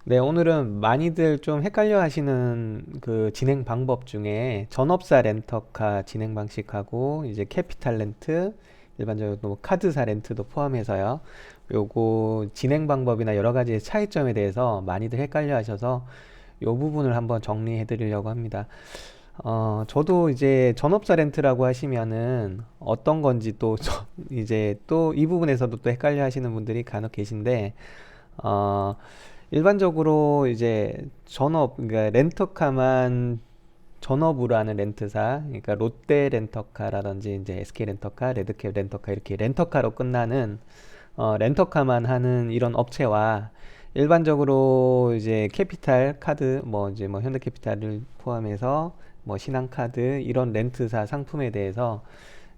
네, 오늘은 많이들 좀 헷갈려 하시는 그 진행 방법 중에 전업사 렌터카 진행 방식하고 이제 캐피탈 렌트, 일반적으로 뭐 카드사 렌트도 포함해서요. 요거 진행 방법이나 여러 가지 차이점에 대해서 많이들 헷갈려 하셔서 요 부분을 한번 정리해 드리려고 합니다. 저도 이제 전업사 렌트라고 하시면은 어떤 건지 또 이제 또 이 부분에서도 또 헷갈려 하시는 분들이 간혹 계신데, 어, 일반적으로 이제 그러니까 렌터카만 전업으로 하는 렌트사, 그러니까 롯데 렌터카라든지 이제 SK 렌터카, 레드캡 렌터카 이렇게 렌터카로 끝나는 렌터카만 하는 이런 업체와 일반적으로 이제 캐피탈 카드, 뭐 이제 뭐 현대캐피탈을 포함해서 뭐 신한카드 이런 렌트사 상품에 대해서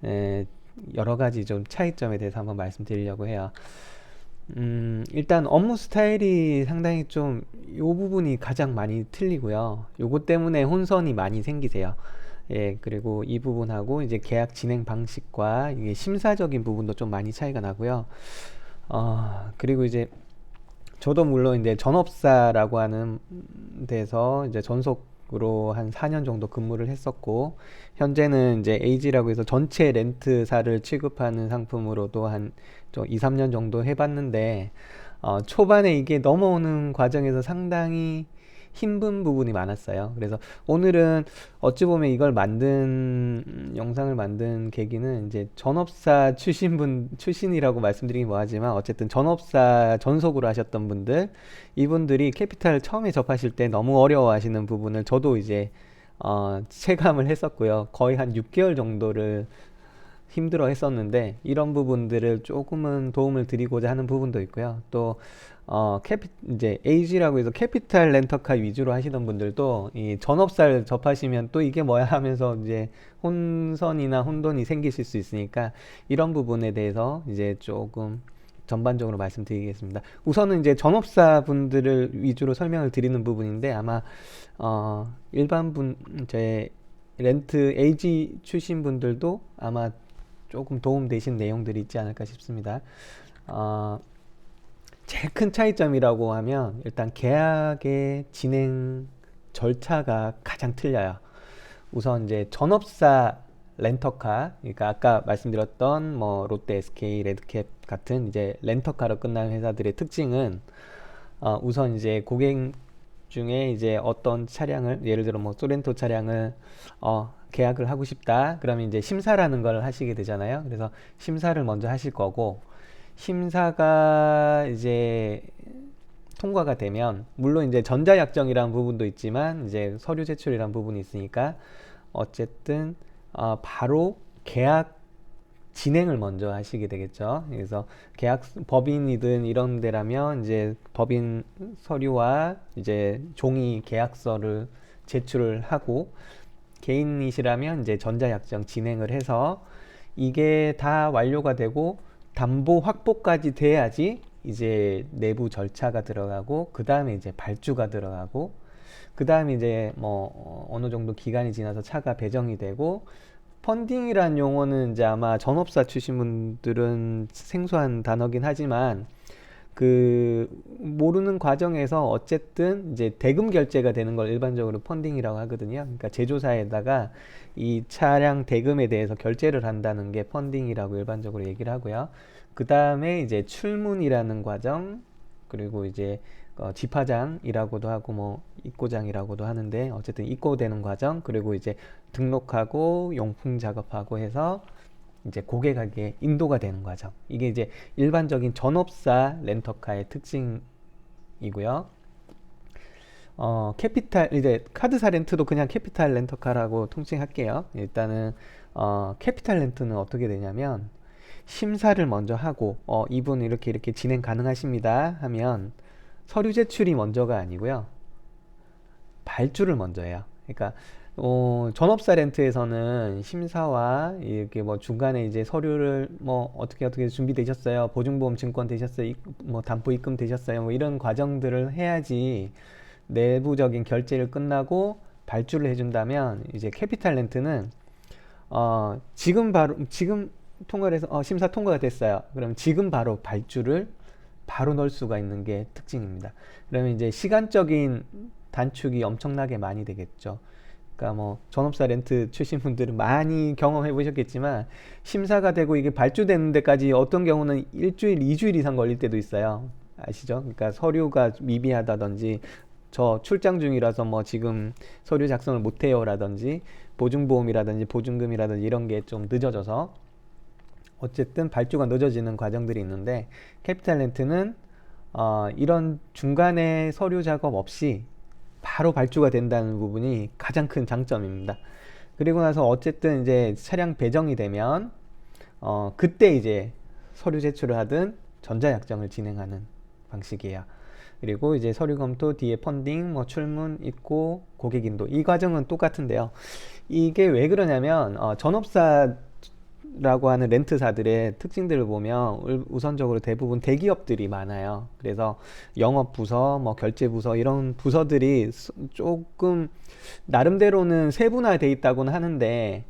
에, 여러 가지 좀 차이점에 대해서 한번 말씀드리려고 해요. 일단 업무 스타일이 상당히 좀, 요 부분이 가장 많이 틀리고요. 요것 때문에 혼선이 많이 생기세요. 예, 그리고 이 부분하고 이제 계약 진행 방식과 이게 심사적인 부분도 좀 많이 차이가 나고요. 그리고 이제 저도 물론 이제 전업사라고 하는 데서 이제 전속으로 한 4년 정도 근무를 했었고, 현재는 이제 에이지라고 해서 전체 렌트사를 취급하는 상품으로도 한 2, 3년 정도 해봤는데, 초반에 이게 넘어오는 과정에서 상당히 힘든 부분이 많았어요. 그래서 오늘은 어찌 보면 이걸 영상을 만든 계기는 이제 전업사 출신이라고 말씀드리기 뭐하지만 어쨌든 전업사 전속으로 하셨던 분들, 이분들이 캐피탈 처음에 접하실 때 너무 어려워하시는 부분을 저도 이제 체감을 했었고요. 거의 한 6개월 정도를 힘들어 했었는데, 이런 부분들을 조금은 도움을 드리고자 하는 부분도 있고요. 또 이제 AG라고 해서 캐피탈 렌터카 위주로 하시던 분들도 이 전업사를 접하시면 또 이게 뭐야 하면서 이제 혼선이나 혼돈이 생기실 수 있으니까, 이런 부분에 대해서 이제 조금 전반적으로 말씀드리겠습니다. 우선은 이제 전업사 분들을 위주로 설명을 드리는 부분인데, 아마 일반 제 렌트 AG 출신 분들도 아마 조금 도움되신 내용들이 있지 않을까 싶습니다. 어, 제일 큰 차이점이라고 하면 일단 계약의 진행 절차가 가장 틀려요. 우선 이제 전업사 렌터카, 그러니까 아까 말씀드렸던 뭐 롯데, SK, 레드캡 같은 이제 렌터카로 끝나는 회사들의 특징은, 우선 이제 고객 중에 이제 어떤 차량을, 예를 들어 뭐 소렌토 차량을 계약을 하고 싶다. 그러면 이제 심사라는 걸 하시게 되잖아요. 그래서 심사를 먼저 하실 거고, 심사가 이제 통과가 되면, 물론 이제 전자약정이라는 부분도 있지만 이제 서류 제출이라는 부분이 있으니까 어쨌든 바로 계약 진행을 먼저 하시게 되겠죠. 그래서 계약 법인이든 이런 데라면 이제 법인 서류와 이제 종이 계약서를 제출을 하고, 개인이시라면 이제 전자약정 진행을 해서 이게 다 완료가 되고 담보 확보까지 돼야지 이제 내부 절차가 들어가고, 그 다음에 이제 발주가 들어가고, 그 다음에 이제 뭐 어느 정도 기간이 지나서 차가 배정이 되고, 펀딩이란 용어는 이제 아마 전업사 출신 분들은 생소한 단어긴 하지만, 그 모르는 과정에서 어쨌든 이제 대금 결제가 되는 걸 일반적으로 펀딩이라고 하거든요. 그러니까 제조사에다가 이 차량 대금에 대해서 결제를 한다는 게 펀딩이라고 일반적으로 얘기를 하고요. 그 다음에 이제 출문이라는 과정, 그리고 이제 집화장이라고도 하고 뭐 입고장이라고도 하는데, 어쨌든 입고되는 과정, 그리고 이제 등록하고 용품 작업하고 해서 이제 고객에게 인도가 되는 과정. 이게 이제 일반적인 전업사 렌터카의 특징이고요. 캐피탈, 이제 카드사 렌트도 그냥 캐피탈 렌터카라고 통칭할게요. 일단은 캐피탈 렌트는 어떻게 되냐면, 심사를 먼저 하고 이분 이렇게 이렇게 진행 가능하십니다 하면 서류 제출이 먼저가 아니고요, 발주를 먼저 해요. 그러니까 전업사 렌트에서는 심사와 이렇게 뭐 중간에 이제 서류를 뭐 어떻게 준비되셨어요? 보증보험 증권 되셨어요? 뭐 담보 입금 되셨어요? 뭐 이런 과정들을 해야지 내부적인 결제를 끝나고 발주를 해준다면, 이제 캐피탈 렌트는 지금 통과를 해서 심사 통과가 됐어요. 그럼 지금 바로 발주를 바로 넣을 수가 있는 게 특징입니다. 그러면 이제 시간적인 단축이 엄청나게 많이 되겠죠. 그러니까 뭐 전업사 렌트 출신 분들은 많이 경험해 보셨겠지만 심사가 되고 이게 발주되는 데까지 어떤 경우는 일주일, 이주일 이상 걸릴 때도 있어요. 아시죠? 그러니까 서류가 미비하다든지 저 출장 중이라서 뭐 지금 서류 작성을 못해요라든지 보증보험이라든지 보증금이라든지 이런 게 좀 늦어져서 어쨌든 발주가 늦어지는 과정들이 있는데 캐피탈 렌트는 이런 중간에 서류 작업 없이 바로 발주가 된다는 부분이 가장 큰 장점입니다. 그리고 나서 어쨌든 이제 차량 배정이 되면 그때 이제 서류 제출을 하든 전자약정을 진행하는 방식이에요. 그리고 이제 서류 검토, 뒤에 펀딩, 뭐 출문, 입고, 고객 인도 이 과정은 똑같은데요. 이게 왜 그러냐면 전업사라고 하는 렌트사들의 특징들을 보면 우선적으로 대부분 대기업들이 많아요. 그래서 영업부서, 뭐 결제부서 이런 부서들이 조금 나름대로는 세분화되어 있다고는 하는데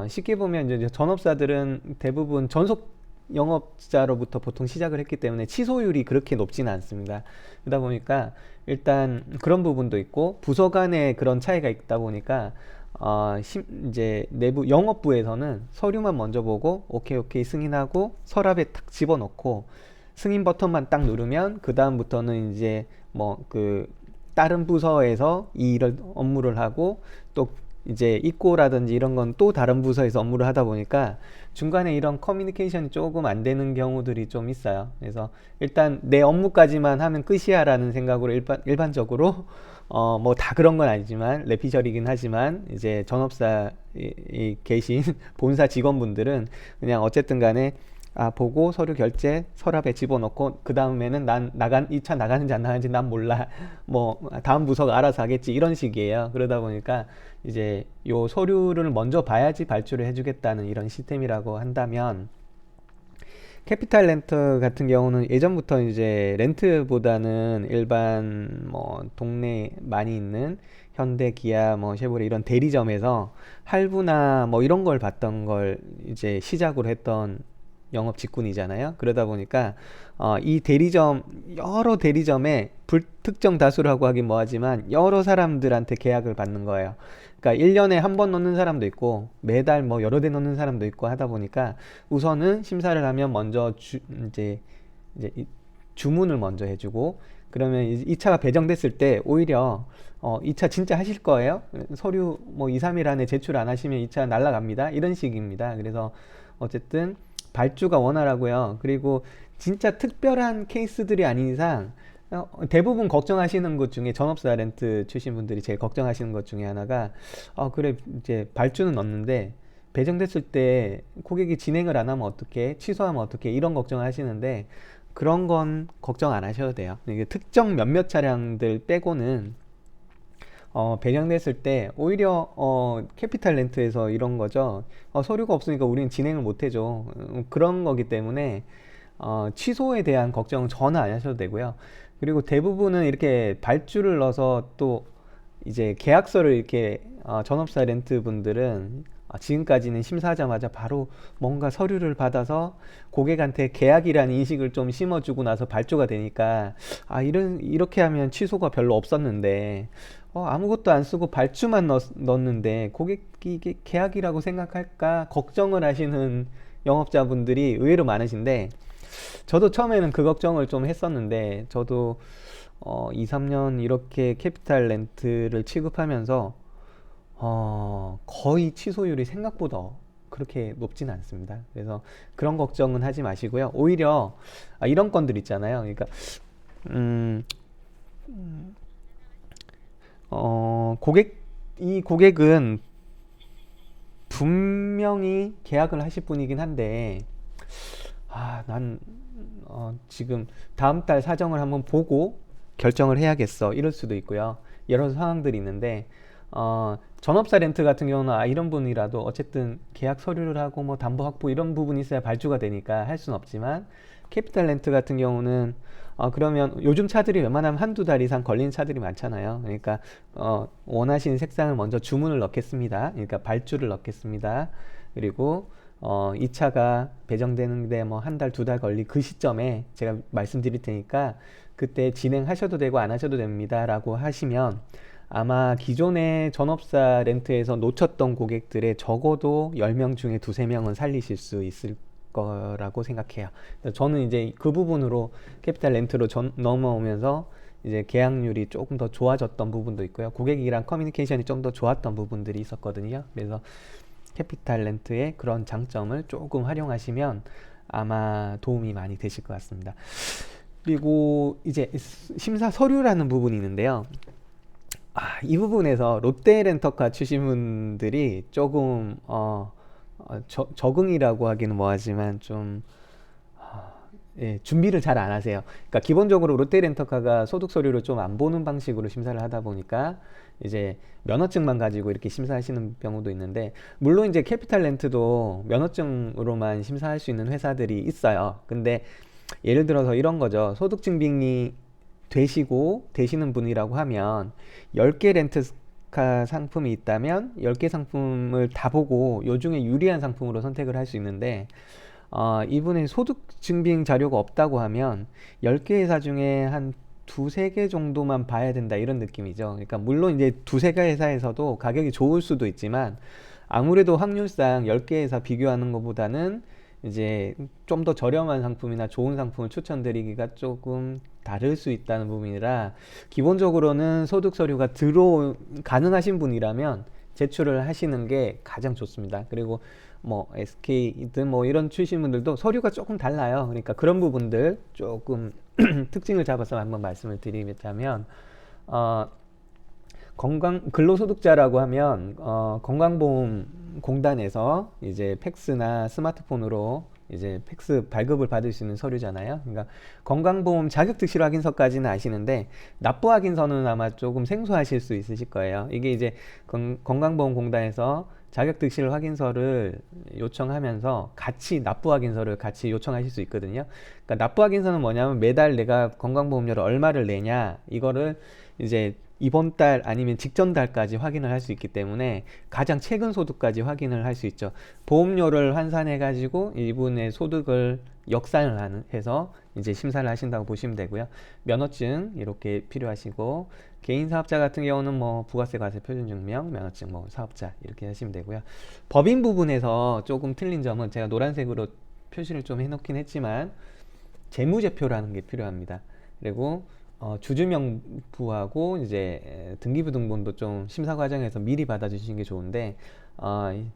쉽게 보면 이제 전업사들은 대부분 전속 영업자로부터 보통 시작을 했기 때문에 치소율이 그렇게 높지는 않습니다. 그러다 보니까 일단 그런 부분도 있고 부서 간에 그런 차이가 있다 보니까 이제 내부 영업부에서는 서류만 먼저 보고 오케이 오케이 승인하고 서랍에 탁 집어넣고 승인 버튼만 딱 누르면 그 다음부터는 이제 뭐 그 다른 부서에서 이 일을 업무를 하고 또 이제 입고라든지 이런 건 또 다른 부서에서 업무를 하다 보니까 중간에 이런 커뮤니케이션이 조금 안 되는 경우들이 좀 있어요. 그래서 일단 내 업무까지만 하면 끝이야 라는 생각으로 일반적으로 뭐 다 그런 건 아니지만 레피셜이긴 하지만 이제 전업사 계신 본사 직원분들은 그냥 어쨌든 간에 보고 서류 결제 서랍에 집어넣고 그 다음에는 난 2차 나가는지 안 나가는지 난 몰라 뭐 다음 부서가 알아서 하겠지 이런 식이에요. 그러다 보니까 이제 요 서류를 먼저 봐야지 발주를 해주겠다는 이런 시스템이라고 한다면 캐피탈 렌트 같은 경우는 예전부터 이제 렌트보다는 일반 뭐 동네 많이 있는 현대, 기아, 뭐 쉐보레 이런 대리점에서 할부나 뭐 이런 걸 받던 걸 이제 시작으로 했던 영업 직군이잖아요. 그러다 보니까 이 대리점 여러 대리점에 불특정 다수라고 하긴 뭐하지만 여러 사람들한테 계약을 받는 거예요. 그러니까 1년에 한 번 넣는 사람도 있고 매달 뭐 여러 대 넣는 사람도 있고 하다 보니까 우선은 심사를 하면 먼저 이제 주문을 먼저 해주고 그러면 이 차가 배정됐을 때 오히려 이 차 진짜 하실 거예요? 서류 뭐 2, 3일 안에 제출 안 하시면 이 차 날라갑니다. 이런 식입니다. 그래서 어쨌든 발주가 원활하고요. 그리고 진짜 특별한 케이스들이 아닌 이상 대부분 걱정하시는 것 중에 전업사 렌트 출신 분들이 제일 걱정하시는 것 중에 하나가 그래 이제 발주는 넣는데 배정됐을 때 고객이 진행을 안 하면 어떻게 취소하면 어떻게 이런 걱정을 하시는데 그런 건 걱정 안 하셔도 돼요. 이게 특정 몇몇 차량들 빼고는 배정됐을 때 오히려 캐피탈 렌트에서 이런 거죠. 서류가 없으니까 우리는 진행을 못 해줘. 그런 거기 때문에 취소에 대한 걱정은 전혀 안 하셔도 되고요. 그리고 대부분은 이렇게 발주를 넣어서 또 이제 계약서를 이렇게 전업사 렌트 분들은 지금까지는 심사하자마자 바로 뭔가 서류를 받아서 고객한테 계약이라는 인식을 좀 심어주고 나서 발주가 되니까 이렇게 하면 취소가 별로 없었는데 아무것도 안 쓰고 발주만 넣었는데 고객이 이게 계약이라고 생각할까 걱정을 하시는 영업자분들이 의외로 많으신데 저도 처음에는 그 걱정을 좀 했었는데 저도 2, 3년 이렇게 캐피탈 렌트를 취급하면서 거의 취소율이 생각보다 그렇게 높진 않습니다. 그래서 그런 걱정은 하지 마시고요. 오히려 이런 건들 있잖아요. 그러니까 이 고객은 분명히 계약을 하실 분이긴 한데 난 지금 다음 달 사정을 한번 보고 결정을 해야겠어 이럴 수도 있고요. 여러 상황들이 있는데 전업사 렌트 같은 경우는 이런 분이라도 어쨌든 계약 서류를 하고 뭐 담보 확보 이런 부분이 있어야 발주가 되니까 할 수는 없지만 캐피탈 렌트 같은 경우는 그러면 요즘 차들이 웬만하면 한두 달 이상 걸리는 차들이 많잖아요. 그러니까 원하시는 색상을 먼저 주문을 넣겠습니다. 그러니까 발주를 넣겠습니다. 그리고 이 차가 배정되는데 뭐 한 달, 두 달 걸릴 그 시점에 제가 말씀드릴 테니까 그때 진행하셔도 되고 안 하셔도 됩니다 라고 하시면 아마 기존의 전업사 렌트에서 놓쳤던 고객들의 적어도 10명 중에 두세 명은 살리실 수 있을 거라고 생각해요. 저는 이제 그 부분으로 캐피탈 렌트로 넘어오면서 이제 계약률이 조금 더 좋아졌던 부분도 있고요. 고객이랑 커뮤니케이션이 좀 더 좋았던 부분들이 있었거든요. 그래서 캐피탈 렌트의 그런 장점을 조금 활용하시면 아마 도움이 많이 되실 것 같습니다. 그리고 이제 심사 서류라는 부분이 있는데요. 이 부분에서 롯데 렌터카 출신 분들이 조금 적응이라고 하기는 뭐하지만 좀 예, 준비를 잘 안 하세요. 그러니까 기본적으로 롯데 렌터카가 소득 서류를 좀 안 보는 방식으로 심사를 하다 보니까 이제 면허증만 가지고 이렇게 심사하시는 경우도 있는데, 물론 이제 캐피탈 렌트도 면허증으로만 심사할 수 있는 회사들이 있어요. 근데 예를 들어서 이런 거죠. 소득 증빙이 되시는 분이라고 하면 10개 렌트카 상품이 있다면 10개 상품을 다 보고 요 중에 유리한 상품으로 선택을 할 수 있는데, 이분의 소득 증빙 자료가 없다고 하면 10개 회사 중에 한 두세 개 정도만 봐야 된다 이런 느낌이죠. 그러니까 물론 이제 두세 개 회사에서도 가격이 좋을 수도 있지만 아무래도 확률상 10개 회사 비교하는 것보다는 이제 좀 더 저렴한 상품이나 좋은 상품을 추천드리기가 조금 다를 수 있다는 부분이라, 기본적으로는 소득 서류가 가능하신 분이라면 제출을 하시는 게 가장 좋습니다. 그리고 뭐 SK든 뭐 이런 출신 분들도 서류가 조금 달라요. 그러니까 그런 부분들 조금 특징을 잡아서 한번 말씀을 드리자면, 근로소득자라고 하면 건강보험공단에서 이제 팩스나 스마트폰으로 이제 팩스 발급을 받을 수 있는 서류잖아요. 그러니까 건강보험 자격특실 확인서까지는 아시는데 납부 확인서는 아마 조금 생소하실 수 있으실 거예요. 이게 이제 건강보험공단에서 자격특실 확인서를 요청하면서 같이 납부 확인서를 같이 요청하실 수 있거든요. 그러니까 납부 확인서는 뭐냐면 매달 내가 건강보험료를 얼마를 내냐 이거를 이제 이번 달 아니면 직전 달까지 확인을 할 수 있기 때문에 가장 최근 소득까지 확인을 할 수 있죠. 보험료를 환산해 가지고 이분의 소득을 역산을 해서 이제 심사를 하신다고 보시면 되고요. 면허증 이렇게 필요하시고, 개인 사업자 같은 경우는 뭐 부가세 과세 표준 증명, 면허증, 뭐 사업자 이렇게 하시면 되고요. 법인 부분에서 조금 틀린 점은 제가 노란색으로 표시를 좀 해놓긴 했지만 재무제표라는 게 필요합니다. 그리고 주주명부하고 이제 등기부등본도 좀 심사 과정에서 미리 받아주시는 게 좋은데,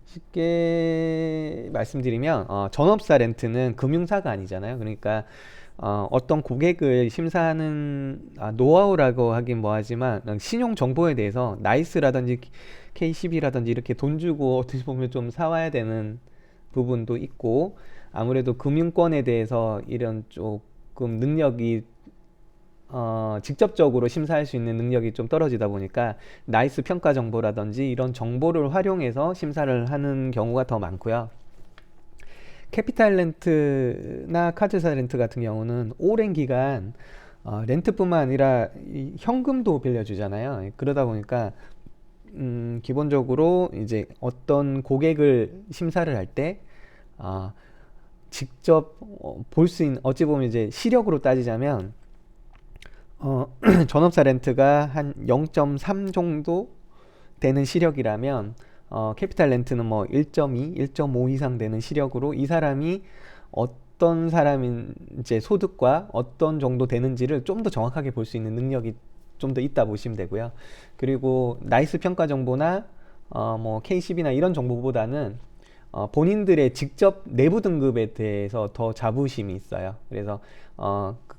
쉽게 말씀드리면 전업사 렌트는 금융사가 아니잖아요. 그러니까 어떤 고객을 심사하는 노하우라고 하긴 뭐하지만 신용 정보에 대해서 나이스라든지 K12라든지 이렇게 돈 주고 어떻게 보면 좀 사와야 되는 부분도 있고, 아무래도 금융권에 대해서 이런 조금 능력이 직접적으로 심사할 수 있는 능력이 좀 떨어지다 보니까 나이스 평가 정보라든지 이런 정보를 활용해서 심사를 하는 경우가 더 많고요. 캐피탈 렌트나 카드사 렌트 같은 경우는 오랜 기간 렌트뿐만 아니라 현금도 빌려주잖아요. 그러다 보니까 기본적으로 이제 어떤 고객을 심사를 할 때 직접 볼 수 있는, 어찌 보면 이제 시력으로 따지자면 전업사 렌트가 한 0.3 정도 되는 시력이라면 캐피탈 렌트는 뭐 1.2, 1.5 이상 되는 시력으로 이 사람이 어떤 사람인 이제 소득과 어떤 정도 되는지를 좀 더 정확하게 볼 수 있는 능력이 좀 더 있다 보시면 되고요. 그리고 나이스 평가 정보나 뭐 K10이나 이런 정보보다는 본인들의 직접 내부 등급에 대해서 더 자부심이 있어요. 그래서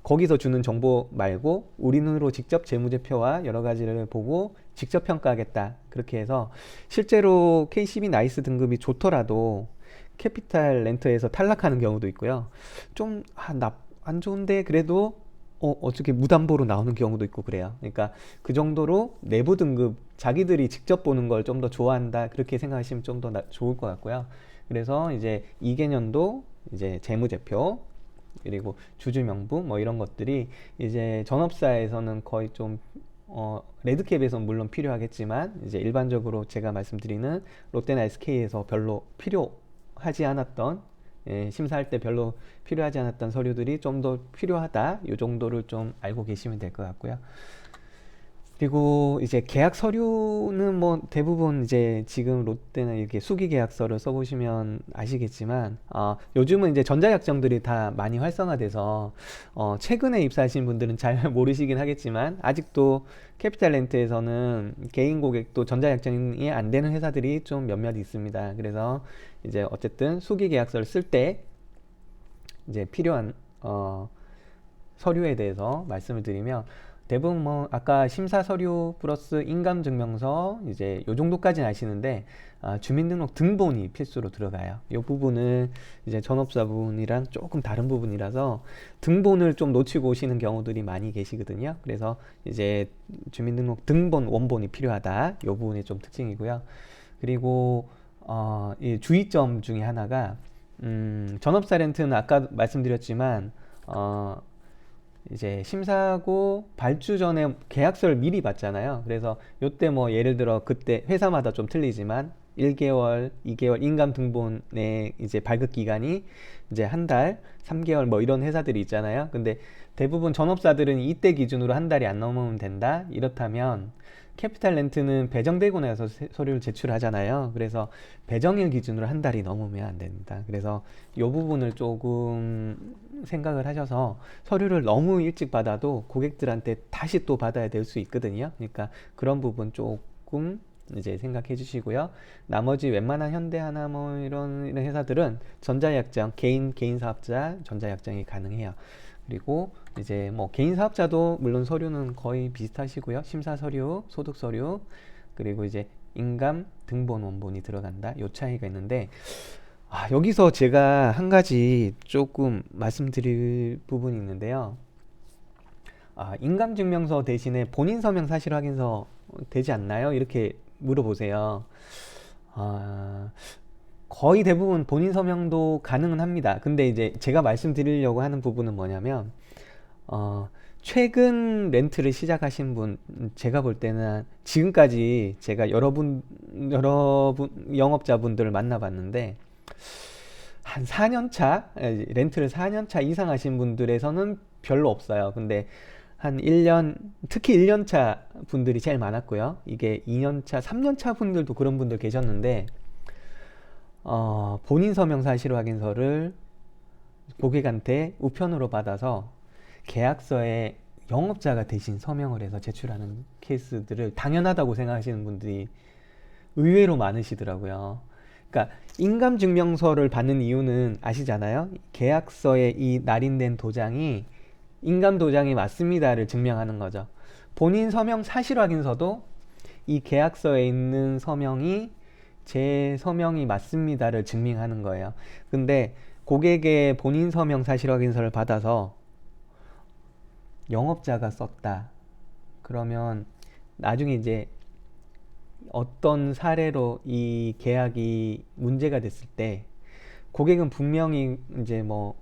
거기서 주는 정보 말고 우리 눈으로 직접 재무제표와 여러 가지를 보고 직접 평가하겠다. 그렇게 해서 실제로 K12 나이스 등급이 좋더라도 캐피탈 렌트에서 탈락하는 경우도 있고요. 좀 안 좋은데 그래도 어떻게 무담보로 나오는 경우도 있고 그래요. 그러니까 그 정도로 내부 등급, 자기들이 직접 보는 걸 좀 더 좋아한다, 그렇게 생각하시면 좀 더 좋을 것 같고요. 그래서 이제 2개년도 이제 재무제표 그리고 주주명부 뭐 이런 것들이 이제 전업사에서는 거의 좀 레드캡에서는 물론 필요하겠지만 이제 일반적으로 제가 말씀드리는 롯데나 SK에서 별로 필요하지 필요하지 않았던, 심사할 때 별로 필요하지 않았던 서류들이 좀 더 필요하다. 이 정도를 좀 알고 계시면 될 것 같고요. 그리고 이제 계약 서류는 뭐 대부분 이제 지금 롯데는 이렇게 수기 계약서를 써보시면 아시겠지만, 요즘은 이제 전자약정들이 다 많이 활성화돼서, 최근에 입사하신 분들은 잘 모르시긴 하겠지만, 아직도 캐피탈렌트에서는 개인 고객도 전자약정이 안 되는 회사들이 좀 몇몇 있습니다. 그래서 이제 어쨌든 수기 계약서를 쓸 때 이제 필요한, 서류에 대해서 말씀을 드리면, 대부분 뭐 아까 심사 서류 플러스 인감 증명서 이제 요 정도까지는 아시는데, 주민등록 등본이 필수로 들어가요. 이 부분은 이제 전업자분이랑 조금 다른 부분이라서 등본을 좀 놓치고 오시는 경우들이 많이 계시거든요. 그래서 이제 주민등록 등본 원본이 필요하다. 이 부분이 좀 특징이고요. 그리고 이 주의점 중에 하나가, 전업사 렌트는 아까 말씀드렸지만, 이제 심사하고 발주 전에 계약서를 미리 받잖아요. 그래서 요때 뭐 예를 들어 그때 회사마다 좀 틀리지만 1개월, 2개월 인감 등본의 이제 발급 기간이 이제 한 달, 3개월 뭐 이런 회사들이 있잖아요. 근데 대부분 전업사들은 이때 기준으로 한 달이 안 넘으면 된다. 이렇다면 캐피탈 렌트는 배정되고 나서 서류를 제출하잖아요. 그래서 배정일 기준으로 한 달이 넘으면 안 됩니다. 그래서 이 부분을 조금 생각을 하셔서 서류를 너무 일찍 받아도 고객들한테 다시 또 받아야 될 수 있거든요. 그러니까 그런 부분 조금 이제 생각해 주시고요. 나머지 웬만한 현대하나 뭐 이런 회사들은 전자약정, 개인 사업자 전자약정이 가능해요. 그리고 이제 뭐 개인 사업자도 물론 서류는 거의 비슷하시고요. 심사 서류, 소득 서류, 그리고 이제 인감 등본 원본이 들어간다. 요 차이가 있는데, 여기서 제가 한 가지 조금 말씀드릴 부분이 있는데요. 인감증명서 대신에 본인 서명 사실 확인서 되지 않나요? 이렇게 물어보세요. 아, 거의 대부분 본인 서명도 가능은 합니다. 근데 이제 제가 말씀드리려고 하는 부분은 뭐냐면, 최근 렌트를 시작하신 분, 제가 볼 때는 지금까지 제가 여러분, 영업자분들을 만나봤는데, 한 4년 차, 렌트를 4년 차 이상 하신 분들에서는 별로 없어요. 근데 한 1년, 특히 1년 차 분들이 제일 많았고요. 이게 2년 차, 3년 차 분들도 그런 분들 계셨는데, 본인 서명 사실 확인서를 고객한테 우편으로 받아서 계약서에 영업자가 대신 서명을 해서 제출하는 케이스들을 당연하다고 생각하시는 분들이 의외로 많으시더라고요. 그러니까 인감증명서를 받는 이유는 아시잖아요. 계약서에 이 날인된 도장이 인감 도장이 맞습니다를 증명하는 거죠. 본인 서명 사실 확인서도 이 계약서에 있는 서명이 제 서명이 맞습니다를 증명하는 거예요. 근데 고객의 본인 서명 사실 확인서를 받아서 영업자가 썼다. 그러면 나중에 이제 어떤 사례로 이 계약이 문제가 됐을 때 고객은 분명히 이제 뭐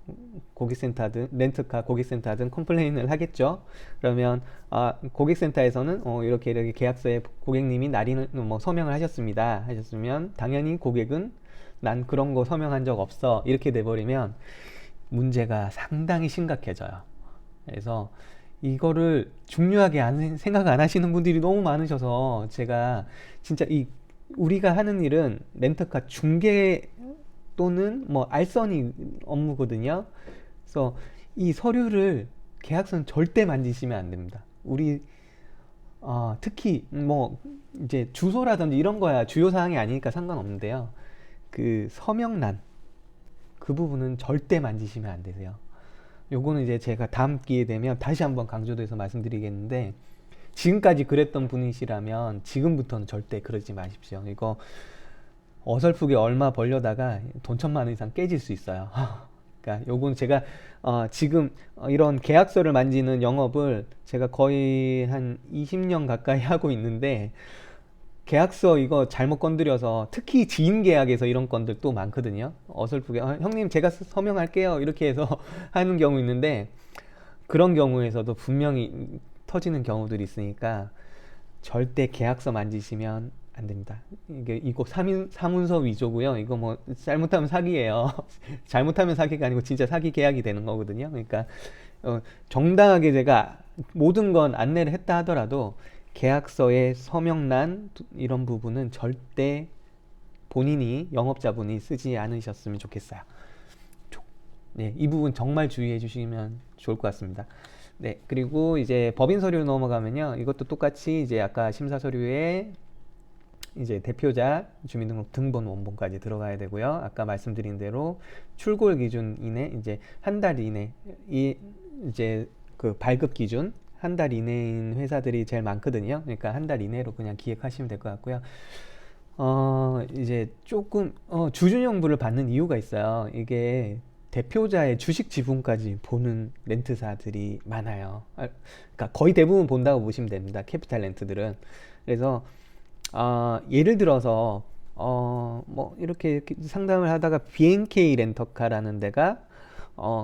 고객센터든 렌트카 고객센터든 컴플레인을 하겠죠. 그러면 고객센터에서는 이렇게 계약서에 고객님이 날인을 뭐 서명을 하셨으면 당연히 고객은 난 그런 거 서명한 적 없어 이렇게 돼버리면 문제가 상당히 심각해져요. 그래서 이거를 중요하게 생각 안 하시는 분들이 너무 많으셔서 제가 진짜 우리가 하는 일은 렌터카 중개 또는 뭐 알선이 업무거든요. 그래서 이 서류를 계약서는 절대 만지시면 안 됩니다. 우리 특히 뭐 이제 주소라든지 이런 거야 주요 사항이 아니니까 상관없는데요. 그 서명란 그 부분은 절대 만지시면 안 되세요. 요거는 이제 제가 다음 기회 되면 다시 한번 강조돼서 말씀드리겠는데 지금까지 그랬던 분이시라면 지금부터는 절대 그러지 마십시오. 이거 어설프게 얼마 벌려다가 돈 1,000만 원 이상 깨질 수 있어요. 그러니까 요건 제가 지금 이런 계약서를 만지는 영업을 제가 거의 한 20년 가까이 하고 있는데 계약서 이거 잘못 건드려서 특히 지인 계약에서 이런 건들 또 많거든요. 어설프게 형님 제가 서명할게요 이렇게 해서 하는 경우 있는데 그런 경우에서도 분명히 터지는 경우들이 있으니까 절대 계약서 만지시면 안 됩니다. 이거 사문서 위조고요. 이거 뭐 잘못하면 사기예요. 잘못하면 사기가 아니고 진짜 사기 계약이 되는 거거든요. 그러니까 정당하게 제가 모든 건 안내를 했다 하더라도 계약서의 서명란 이런 부분은 절대 본인이 영업자분이 쓰지 않으셨으면 좋겠어요. 네, 이 부분 정말 주의해 주시면 좋을 것 같습니다. 네, 그리고 이제 법인 서류 넘어가면요. 이것도 똑같이 이제 아까 심사 서류에 이제 대표자 주민등록 등본 원본까지 들어가야 되고요. 아까 말씀드린 대로 출골 기준 이내 이제 한 달 이내 이제 그 발급 기준 한 달 이내인 회사들이 제일 많거든요. 그러니까 한 달 이내로 그냥 기획하시면 될 것 같고요. 이제 조금 주준형부를 받는 이유가 있어요. 이게 대표자의 주식 지분까지 보는 렌트사들이 많아요. 그러니까 거의 대부분 본다고 보시면 됩니다. 캐피탈 렌트들은. 그래서 예를 들어서 뭐 이렇게 상담을 하다가 BNK 렌터카라는 데가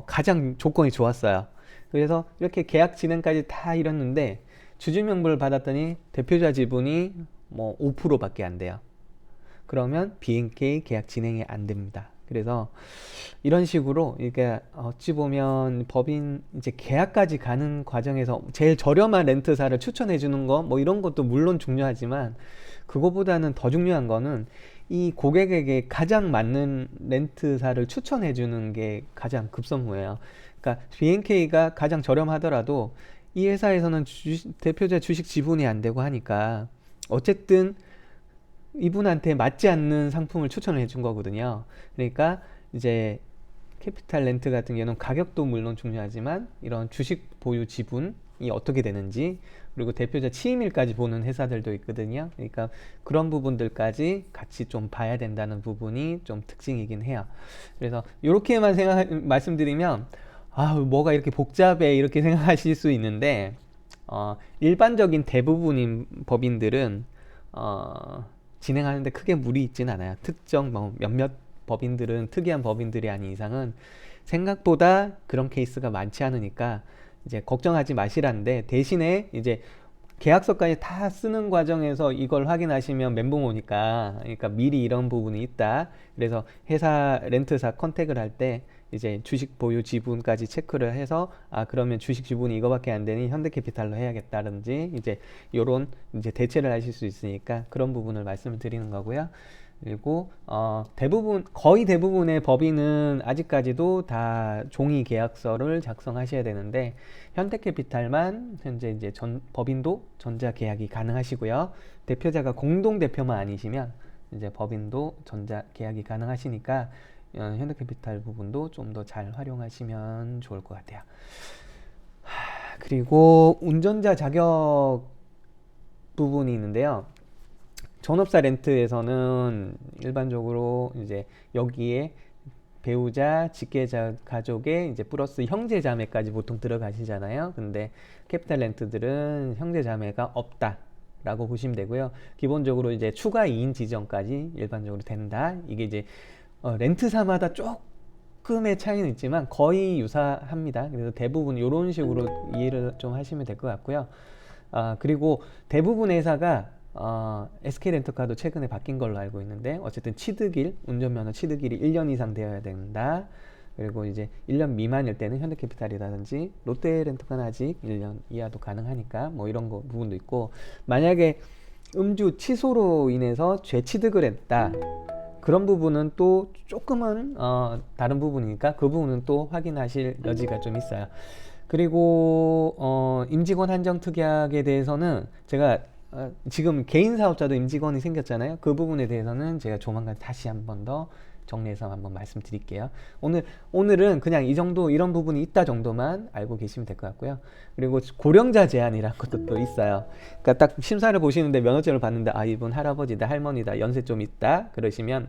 가장 조건이 좋았어요. 그래서 이렇게 계약 진행까지 다 이뤘는데 주주명부를 받았더니 대표자 지분이 뭐 5%밖에 안 돼요. 그러면 BNK 계약 진행이 안 됩니다. 그래서 이런 식으로 이게 어찌 보면 법인 이제 계약까지 가는 과정에서 제일 저렴한 렌트사를 추천해 주는 거 뭐 이런 것도 물론 중요하지만 그거보다는 더 중요한 거는 이 고객에게 가장 맞는 렌트사를 추천해 주는 게 가장 급선무예요. 그러니까 BNK가 가장 저렴하더라도 이 회사에서는 대표자 주식 지분이 안 되고 하니까 어쨌든 이분한테 맞지 않는 상품을 추천을 해준 거거든요. 그러니까 이제 캐피탈 렌트 같은 경우는 가격도 물론 중요하지만 이런 주식 보유 지분이 어떻게 되는지 그리고 대표자 취임일까지 보는 회사들도 있거든요. 그러니까 그런 부분들까지 같이 좀 봐야 된다는 부분이 좀 특징이긴 해요. 그래서 이렇게만 말씀드리면 뭐가 이렇게 복잡해 이렇게 생각하실 수 있는데 일반적인 대부분인 법인들은 진행하는데 크게 무리 있진 않아요. 특정 몇몇 법인들은 특이한 법인들이 아닌 이상은 생각보다 그런 케이스가 많지 않으니까 이제 걱정하지 마시라는데 대신에 이제 계약서까지 다 쓰는 과정에서 이걸 확인하시면 멘붕 오니까 그러니까 미리 이런 부분이 있다. 그래서 회사 렌트사 컨택을 할 때 이제 주식 보유 지분까지 체크를 해서 그러면 주식 지분이 이거밖에 안 되니 현대캐피탈로 해야겠다든지 이제 요런 이제 대체를 하실 수 있으니까 그런 부분을 말씀을 드리는 거고요. 그리고 거의 대부분의 법인은 아직까지도 다 종이 계약서를 작성하셔야 되는데 현대캐피탈만 현재 이제 법인도 전자 계약이 가능하시고요. 대표자가 공동 대표만 아니시면 이제 법인도 전자 계약이 가능하시니까 현대캐피탈 부분도 좀 더 잘 활용하시면 좋을 것 같아요. 그리고 운전자 자격 부분이 있는데요. 전업사 렌트에서는 일반적으로 이제 여기에 배우자, 직계자 가족에 이제 플러스 형제 자매까지 보통 들어가시잖아요. 근데 캐피탈 렌트들은 형제 자매가 없다라고 보시면 되고요. 기본적으로 이제 추가 2인 지정까지 일반적으로 된다. 이게 이제 렌트사마다 조금의 차이는 있지만 거의 유사합니다. 그래서 대부분 이런 식으로 이해를 좀 하시면 될 것 같고요. 그리고 대부분 회사가 SK 렌터카도 최근에 바뀐 걸로 알고 있는데 어쨌든 취득일, 운전면허 취득일이 1년 이상 되어야 된다. 그리고 이제 1년 미만일 때는 현대캐피탈이라든지 롯데 렌터카는 아직 1년 이하도 가능하니까 뭐 이런 거 부분도 있고 만약에 음주 취소로 인해서 죄취득을 했다. 그런 부분은 또 조금은 다른 부분이니까 그 부분은 또 확인하실 여지가 좀 있어요. 그리고 임직원 한정 특약에 대해서는 제가 지금 개인 사업자도 임직원이 생겼잖아요. 그 부분에 대해서는 제가 조만간 다시 한 번 더 정리해서 한번 말씀드릴게요. 오늘은 그냥 이 정도 이런 부분이 있다 정도만 알고 계시면 될 것 같고요. 그리고 고령자 제한이라는 것도 또 있어요. 그러니까 딱 심사를 보시는데 면허증을 봤는데 이분 할아버지다 할머니다 연세 좀 있다 그러시면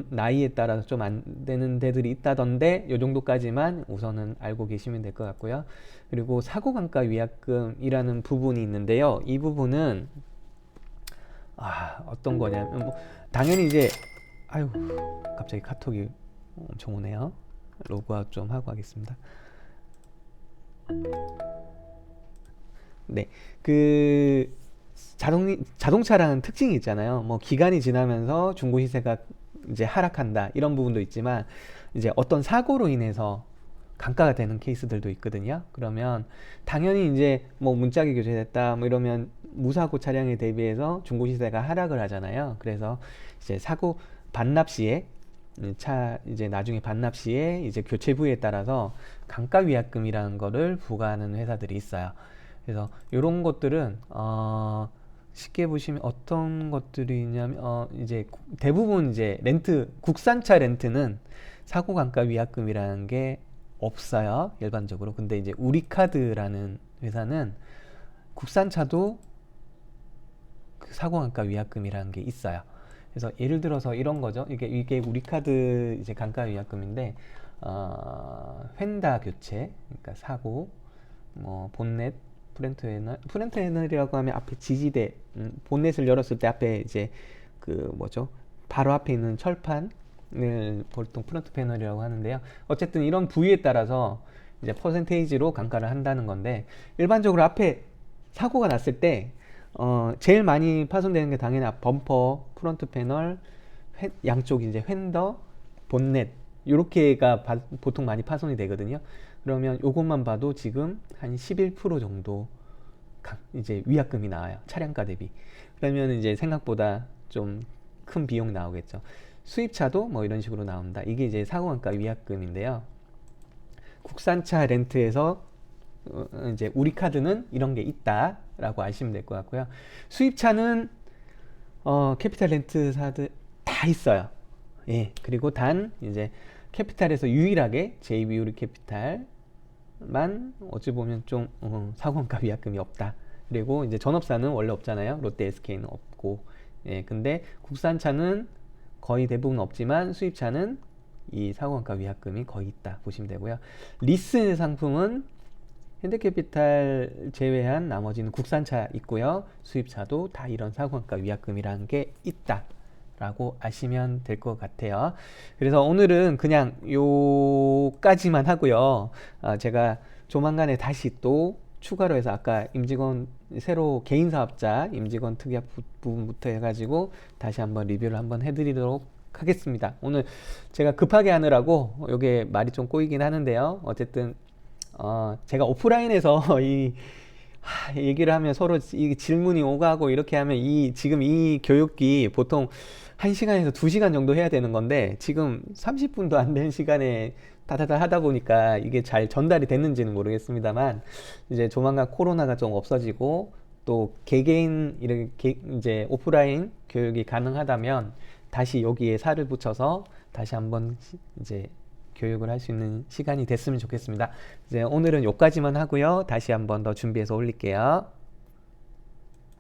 나이에 따라서 좀 안 되는 데들이 있다던데 요 정도까지만 우선은 알고 계시면 될 것 같고요. 그리고 사고강가 위약금이라는 부분이 있는데요. 이 부분은 어떤 거냐면 당연히 이제 갑자기 카톡이 엄청 오네요. 로그아웃 좀 하고 하겠습니다. 네, 자동차라는 특징이 있잖아요. 뭐 기간이 지나면서 중고 시세가 이제 하락한다 이런 부분도 있지만 이제 어떤 사고로 인해서 감가가 되는 케이스들도 있거든요. 그러면 당연히 이제 뭐 문짝이 교체됐다 뭐 이러면 무사고 차량에 대비해서 중고 시세가 하락을 하잖아요. 그래서 이제 사고 반납 시에 차 이제 나중에 반납 시에 이제 교체 부위에 따라서 감가 위약금이라는 거를 부과하는 회사들이 있어요. 그래서 이런 것들은 쉽게 보시면 어떤 것들이 있냐면 이제 대부분 이제 렌트 국산차 렌트는 사고 감가 위약금이라는 게 없어요, 일반적으로. 근데 이제 우리카드라는 회사는 국산차도 그 사고 감가 위약금이라는 게 있어요. 그래서 예를 들어서 이런 거죠. 이게 우리카드 이제 감가 위약금인데 휀다 교체, 그러니까 사고, 뭐 본넷, 프렌트 애널이라고 하면 앞에 지지대, 본넷을 열었을 때 앞에 이제 그 뭐죠? 바로 앞에 있는 철판을 보통 프론트 패널이라고 하는데요. 어쨌든 이런 부위에 따라서 이제 퍼센테이지로 감가를 한다는 건데, 일반적으로 앞에 사고가 났을 때 제일 많이 파손되는 게 당연히 범퍼, 프론트 패널, 양쪽 이제 휀더, 본넷 요렇게가 보통 많이 파손이 되거든요. 그러면 요것만 봐도 지금 한 11% 정도 이제 위약금이 나와요. 차량가 대비. 그러면 이제 생각보다 좀 큰 비용 나오겠죠. 수입차도 뭐 이런 식으로 나온다. 이게 이제 사고감가 위약금인데요. 국산차 렌트에서 이제 우리 카드는 이런 게 있다라고 아시면 될 것 같고요. 수입차는 캐피탈 렌트사들 다 있어요. 예. 그리고 단 이제 캐피탈에서 유일하게 제2 우리 캐피탈만 어찌 보면 좀 사고감가 위약금이 없다. 그리고 이제 전업사는 원래 없잖아요. 롯데 SK는 없고. 예. 근데 국산차는 거의 대부분 없지만 수입차는 이 사고감가 위약금이 거의 있다 보시면 되고요. 리스 상품은 현대캐피탈 제외한 나머지는 국산차 있고요. 수입차도 다 이런 사고감가 위약금이라는 게 있다 라고 아시면 될 것 같아요. 그래서 오늘은 그냥 요까지만 하고요. 제가 조만간에 다시 또 추가로 해서 아까 임직원 새로 개인 사업자 임직원 특약 부분부터 해가지고 다시 한번 리뷰를 한번 해드리도록 하겠습니다. 오늘 제가 급하게 하느라고 요게 말이 좀 꼬이긴 하는데요. 어쨌든 제가 오프라인에서 얘기를 하면 서로 이 질문이 오가고 이렇게 하면 지금 이 교육이 보통 1시간에서 2시간 정도 해야 되는 건데 지금 30분도 안 된 시간에 다다다 하다 보니까 이게 잘 전달이 됐는지는 모르겠습니다만 이제 조만간 코로나가 좀 없어지고 또 개개인 이렇게 이제 오프라인 교육이 가능하다면 다시 여기에 살을 붙여서 다시 한번 이제 교육을 할 수 있는 시간이 됐으면 좋겠습니다. 이제 오늘은 여기까지만 하고요. 다시 한번 더 준비해서 올릴게요.